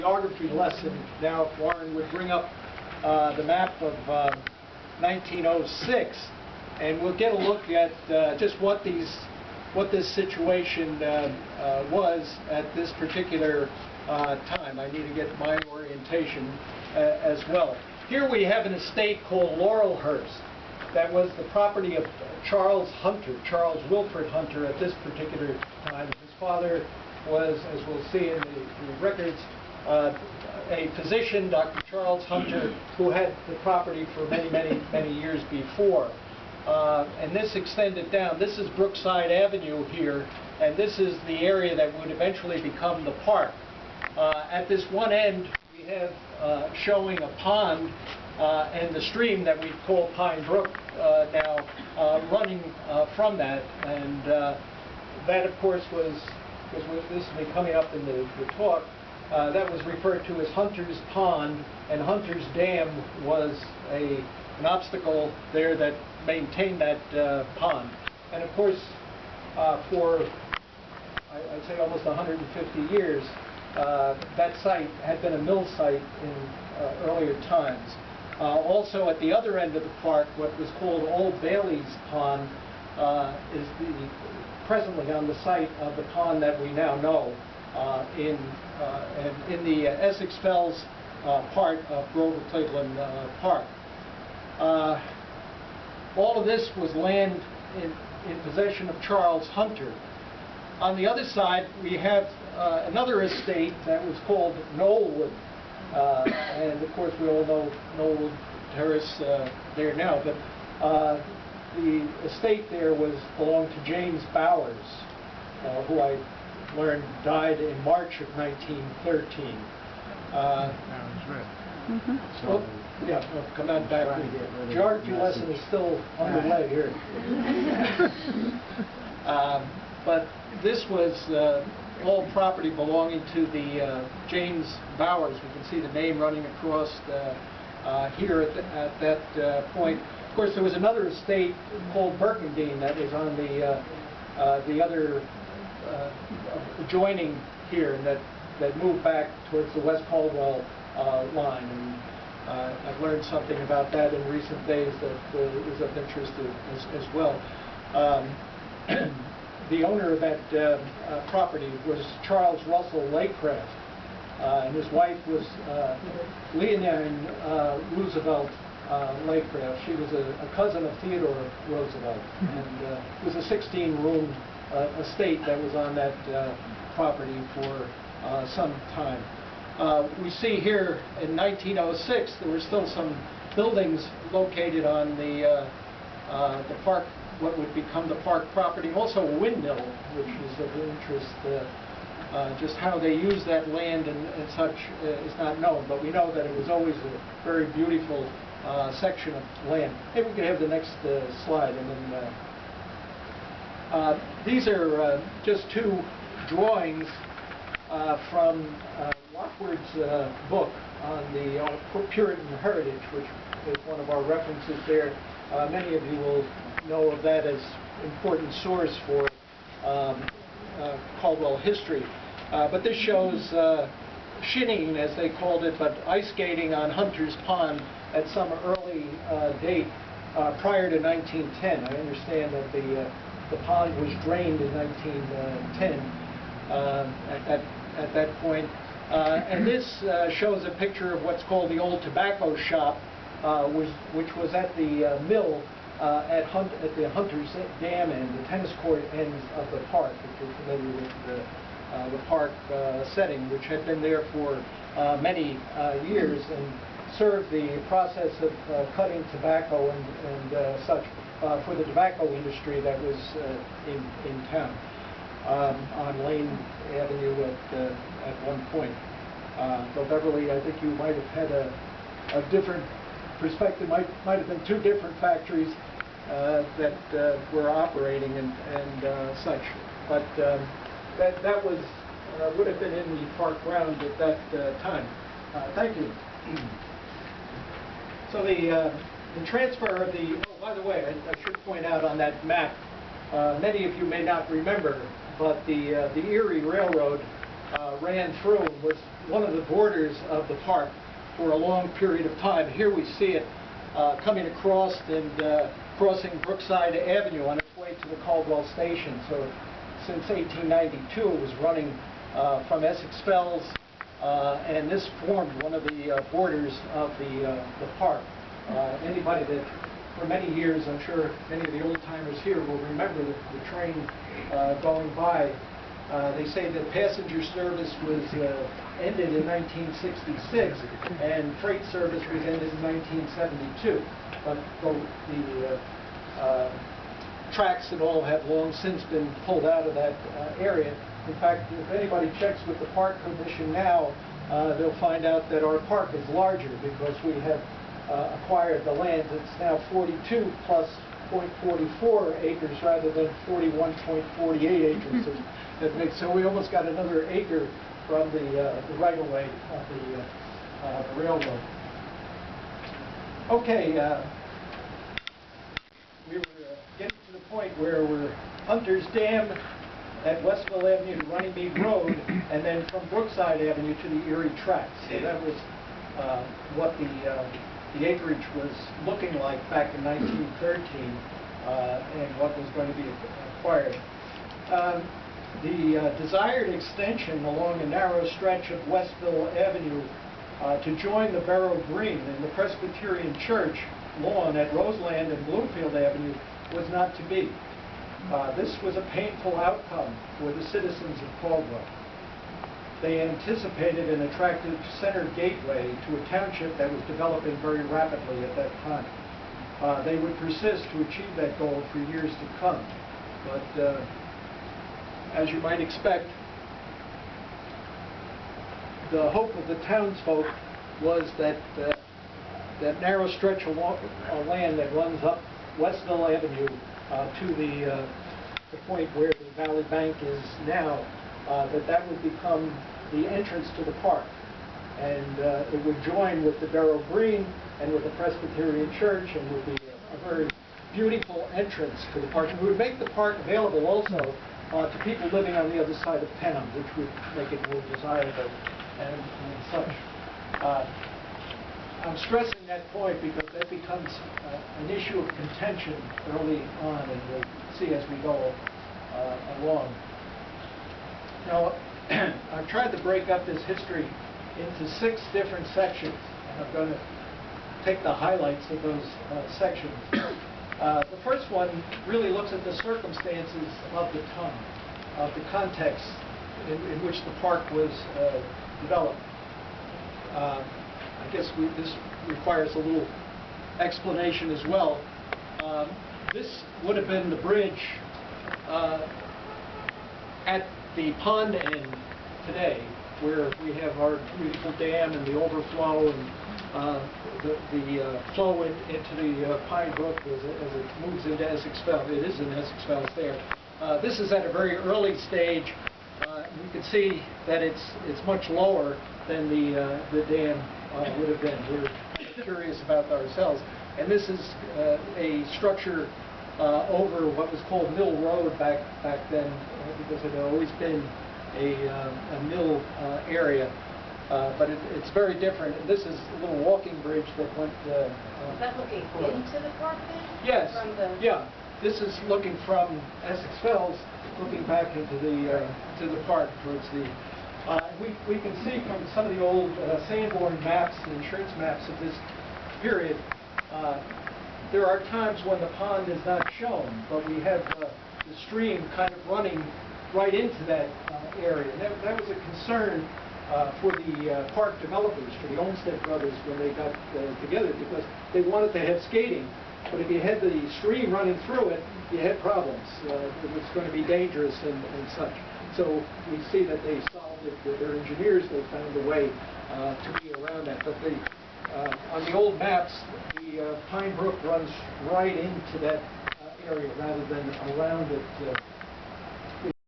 Geography lesson. Now, if Warren would bring up the map of 1906, and we'll get a look at just what this situation was at this particular time. I need to get my orientation as well. Here we have an estate called Laurelhurst that was the property of Charles Hunter, Charles Wilfred Hunter at this particular time. His father was, as we'll see in the records, a physician, Dr. Charles Hunter, who had the property for many years before. And this extended down. This is Brookside Avenue here, and this is the area that would eventually become the park. At this one end, we have showing a pond and the stream that we call Pine Brook now running from that. And that, of course, was this will be coming up in the talk. That was referred to as Hunter's Pond, and Hunter's Dam was an obstacle there that maintained that pond. And of course, for I'd say almost 150 years, that site had been a mill site in earlier times. Also, at the other end of the park, what was called Old Bailey's Pond is presently on the site of the pond that we now know in the Essex Fells part of Grover Cleveland Park. All of this was land in possession of Charles Hunter. On the other side, we have another estate that was called Knollwood. And of course, we all know Knollwood Terrace there now. But the estate there belonged to James Bowers, who I learned died in March of 1913. So, yeah, come on back. The geography lesson is still underway here. But this was all property belonging to the James Bowers. We can see the name running across here at that point. Of course, there was another estate called Birkendine that was on the other adjoining here, and that moved back towards the West Caldwell line. And I've learned something about that in recent days that is of interest as well. The owner of that property was Charles Russell Laycraft, and his wife was Leonine Roosevelt Laycraft. She was a cousin of Theodore Roosevelt, and it was a 16-room estate that was on that property for some time. We see here in 1906 there were still some buildings located on the park, what would become the park property. Also a windmill, which is of interest. Just how they used that land and such is not known, but we know that it was always a very beautiful section of land. Maybe we could have the next slide, and then these are just two drawings from Lockwood's book on the Puritan heritage, which is one of our references there. Many of you will know of that as important source for Caldwell history. But this shows shinning, as they called it, but ice skating on Hunter's Pond at some early date prior to 1910. I understand that the pond was drained in 1910 at that point. And this shows a picture of what's called the old tobacco shop, which was at the mill at the Hunter's Dam and the tennis court ends of the park, if you're familiar with the park setting, which had been there for many years and served the process of cutting tobacco and such for the tobacco industry that was in town on Lane Avenue at one point. Though Beverly, I think you might have had a different perspective. Might have been two different factories that were operating and such. But that was would have been in the park grounds at that time. Thank you. So the transfer of the, oh, by the way, I should point out on that map, many of you may not remember, but the Erie Railroad ran through and was one of the borders of the park for a long period of time. Here we see it coming across and crossing Brookside Avenue on its way to the Caldwell Station. So since 1892 it was running from Essex Fells, and this formed one of the borders of the park. Anybody that, for many years, I'm sure many of the old-timers here will remember the train going by. They say that passenger service was ended in 1966 and freight service was ended in 1972. But the tracks and all have long since been pulled out of that area. In fact, if anybody checks with the Park Commission now, they'll find out that our park is larger because we have acquired the land. It's now 42 plus 0.44 acres rather than 41.48 acres. So we almost got another acre from the right-of-way of the railroad. Okay, we were getting to the point where we're Hunter's Dam at Westville Avenue to Runnymede Road, and then from Brookside Avenue to the Erie Tracks. So that was what the acreage was looking like back in 1913, and what was going to be acquired. The desired extension along a narrow stretch of Westville Avenue to join the Borough Green and the Presbyterian Church lawn at Roseland and Bloomfield Avenue was not to be. This was a painful outcome for the citizens of Caldwell. They anticipated an attractive center gateway to a township that was developing very rapidly at that time. They would persist to achieve that goal for years to come. But as you might expect, the hope of the townsfolk was that that narrow stretch of land that runs up Westville Avenue to the point where the Valley Bank is now, that would become the entrance to the park. And it would join with the Borough Green and with the Presbyterian Church, and would be a very beautiful entrance to the park. And we would make the park available also to people living on the other side of Penham, which would make it more desirable and such. I'm stressing that point because that becomes an issue of contention early on, and we'll see as we go along. Now, I've tried to break up this history into 6 different sections, and I'm going to take the highlights of those sections. The first one really looks at the circumstances of the time, of the context in which the park was developed. I guess this requires a little explanation as well. This would have been the bridge at the pond end today, where we have our beautiful dam and the overflow and the flow into the Pine Brook as it moves into Essex Fells. It is in Essex Fells there. This is at a very early stage. You can see that it's much lower than the dam would have been. We're curious about that ourselves. And this is a structure over what was called Mill Road back then, because it had always been a mill area. But it's very different. This is a little walking bridge that went... Is that looking into the park then? Yes. Yeah. This is looking from Essex Fells, looking back into to the park towards the... we can see from some of the old Sanborn maps, the insurance maps of this period, there are times when the pond is not shown, but we have the stream kind of running right into that area. And that was a concern for the park developers, for the Olmsted brothers, when they got together, because they wanted to have skating. But if you had the stream running through it, you had problems. It was going to be dangerous and such. So we see that they solved it with their engineers. They found a way to be around that. But on the old maps, the Pine Brook runs right into that area rather than around it.